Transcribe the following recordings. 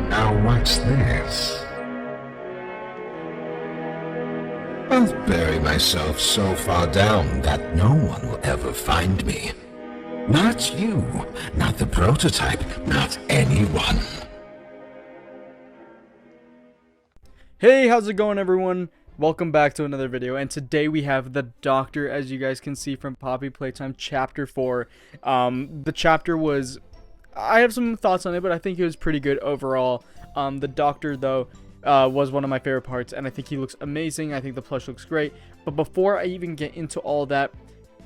Now what's this? I'll bury myself so far down that no one will ever find me. Not you, not the prototype, not anyone. Hey, how's it going, everyone? Welcome back to another video, and today we have the Doctor, as you guys can see from Poppy Playtime Chapter 4. The chapter was... I have some thoughts on it, but I think it was pretty good overall. The Doctor, though, was one of my favorite parts, and I think he looks amazing. I think the plush looks great. But before I even get into all that,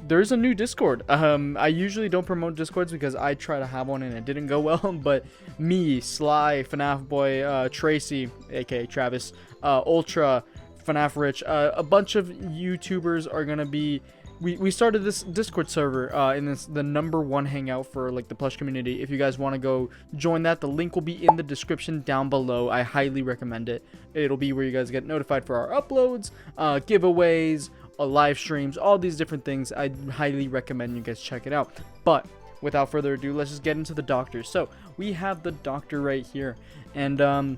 there's a new Discord. I usually don't promote Discords because I try to have one and it didn't go well. But me, Sly, FNAF Boy, Tracy, aka Travis, Ultra, FNAF Rich, a bunch of YouTubers are gonna be. We started this Discord server, and it's the #1 hangout for like the plush community. If you guys want to go join that, the link will be in the description down below. I highly recommend it. It'll be where you guys get notified for our uploads, giveaways, live streams, all these different things. I highly recommend you guys check it out. But without further ado, let's just get into the Doctor. So we have the Doctor right here, and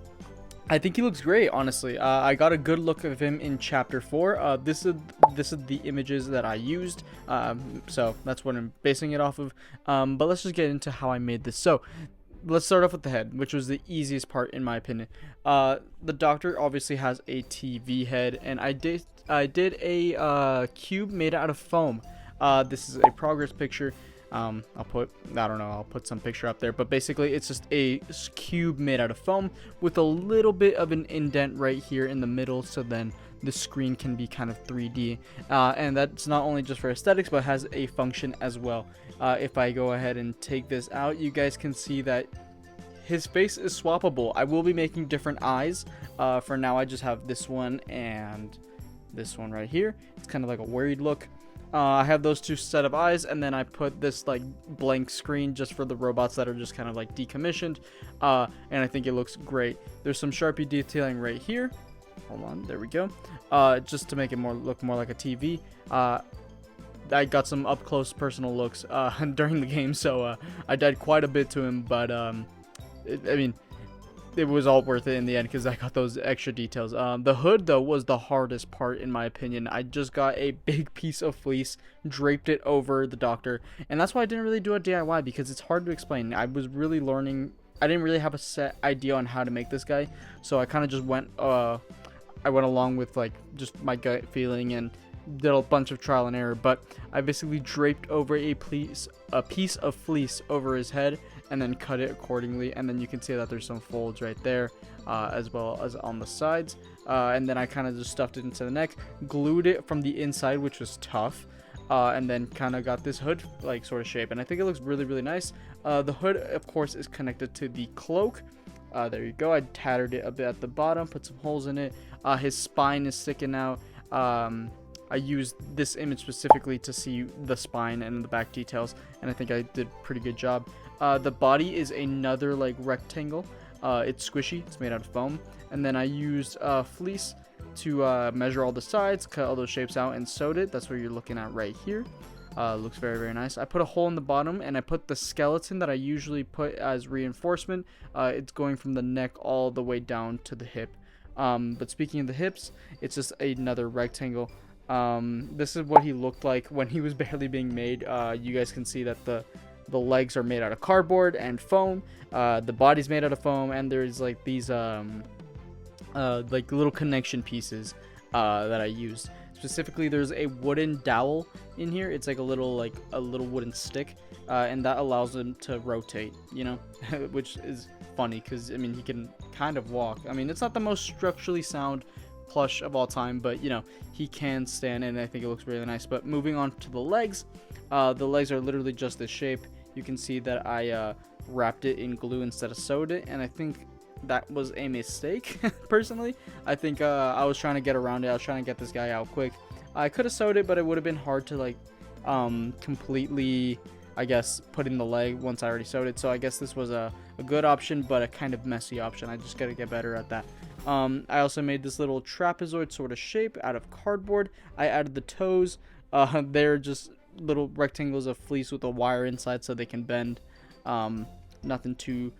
I think he looks great, honestly. I got a good look of him in Chapter 4. This is the images that I used, so that's what I'm basing it off of. But let's just get into how I made this. So let's start off with the head, which was the easiest part in my opinion. The Doctor obviously has a TV head, and I did a cube made out of foam. This is a progress picture. I'll put some picture up there, but basically it's just a cube made out of foam with a little bit of an indent right here in the middle, so then the screen can be kind of 3D, and that's not only just for aesthetics, but has a function as well. If I go ahead and take this out, you guys can see that his face is swappable. I will be making different eyes. For now, I just have this one and this one right here. It's kind of like a worried look. I have those two set of eyes, and then I put this like blank screen just for the robots that are just kind of like decommissioned, and I think it looks great. There's some Sharpie detailing right here. Hold on, there we go. Just to make it look more like a TV. I got some up close personal looks during the game, so I died quite a bit to him, but I mean, it was all worth it in the end because I got those extra details. The hood, though, was the hardest part in my opinion. I just got a big piece of fleece, draped it over the Doctor, and that's why I didn't really do a DIY, because it's hard to explain. I was really learning. I didn't really have a set idea on how to make this guy, so I kind of just went along with like just my gut feeling and did a bunch of trial and error. But I basically draped over a piece of fleece over his head, and then cut it accordingly, and then you can see that there's some folds right there, as well as on the sides, and then I kind of just stuffed it into the neck, glued it from the inside, which was tough, and then kind of got this hood like sort of shape, and I think it looks really, really nice. The hood, of course, is connected to the cloak. There you go. I tattered it a bit at the bottom, put some holes in it. His spine is sticking out. I used this image specifically to see the spine and the back details, and I think I did a pretty good job. The body is another like rectangle. It's squishy. It's made out of foam. And then I used fleece to measure all the sides, cut all those shapes out, and sewed it. That's what you're looking at right here. Looks very, very nice. I put a hole in the bottom, and I put the skeleton that I usually put as reinforcement. It's going from the neck all the way down to the hip. But speaking of the hips, it's just another rectangle. This is what he looked like when he was barely being made. You guys can see that the legs are made out of cardboard and foam. The body's made out of foam, and there's like these like little connection pieces that I used. Specifically, there's a wooden dowel in here. It's like a little wooden stick, and that allows him to rotate, you know, which is funny because I mean he can kind of walk. I mean, it's not the most structurally sound plush of all time, but you know, he can stand, and I think it looks really nice. But moving on to the legs are literally just this shape. You can see that I wrapped it in glue instead of sewed it, and I think that was a mistake. Personally, I think I was trying to get around it. I was trying to get this guy out quick. I could have sewed it, but it would have been hard to like completely, I guess, put in the leg once I already sewed it. So I guess this was a good option, but a kind of messy option. I just gotta get better at that. I also made this little trapezoid sort of shape out of cardboard. I added the toes. They're just little rectangles of fleece with a wire inside so they can bend. Nothing too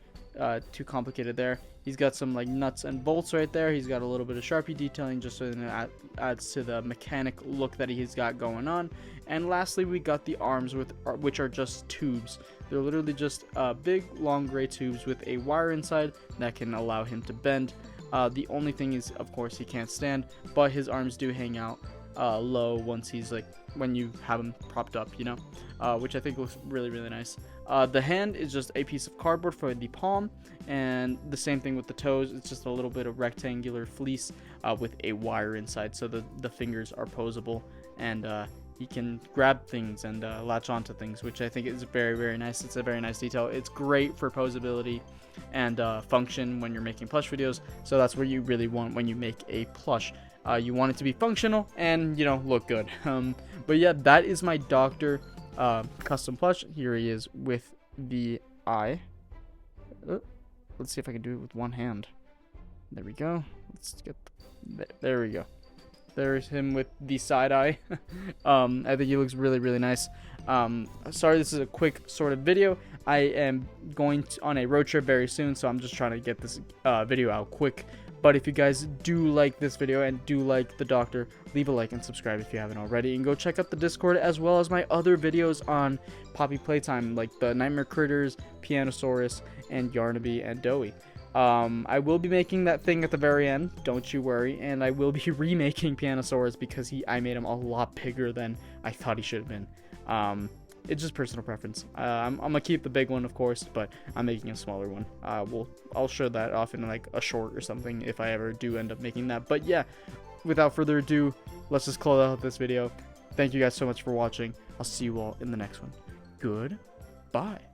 too complicated there. He's got some like nuts and bolts right there. He's got a little bit of Sharpie detailing just so that it adds to the mechanic look that he's got going on. And lastly, we got the arms, which are just tubes. They're literally just big, long gray tubes with a wire inside that can allow him to bend. The only thing is, of course, he can't stand, but his arms do hang out low once he's like, when you have him propped up, you know, which I think looks really, really nice. The hand is just a piece of cardboard for the palm, and the same thing with the toes. It's just a little bit of rectangular fleece with a wire inside, so the fingers are posable, and he can grab things and latch onto things, which I think is very, very nice. It's a very nice detail. It's great for posability and function when you're making plush videos, so that's what you really want when you make a plush. You want it to be functional and, you know, look good. But yeah, that is my Doctor custom plush. Here he is with the eye. Let's see if I can do it with one hand. There we go. Let's get there we go. There's him with the side eye. I think he looks really, really nice. Sorry, this is a quick sort of video. I am going on a road trip very soon, so I'm just trying to get this video out quick. But if you guys do like this video and do like the Doctor, leave a like and subscribe if you haven't already. And go check out the Discord as well as my other videos on Poppy Playtime, like the Nightmare Critters, Pianosaurus, and Yarnaby and Doey. I will be making that thing at the very end, don't you worry, and I will be remaking Pianosaurus because I made him a lot bigger than I thought he should have been. It's just personal preference. I'm gonna keep the big one, of course, but I'm making a smaller one. I'll show that off in like a short or something if I ever do end up making that. But yeah, without further ado, let's just close out this video. Thank you guys so much for watching. I'll see you all in the next one. Goodbye.